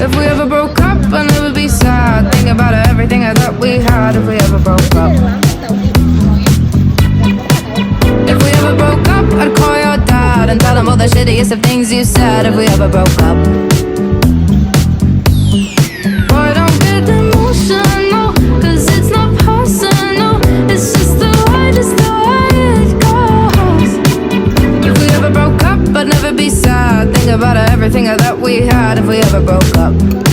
If we ever broke up, I'd never be sad. Think about everything I thought we had. If we ever broke up. If we ever broke up, I'd call your dad and tell him all the shittiest of things you said. If we ever broke up. Boy, don't get emotional, 'cause it's not personal. It's just the way it goes. If we ever broke up, I'd never be sad. Think about everything I thought we had. If we ever broke up.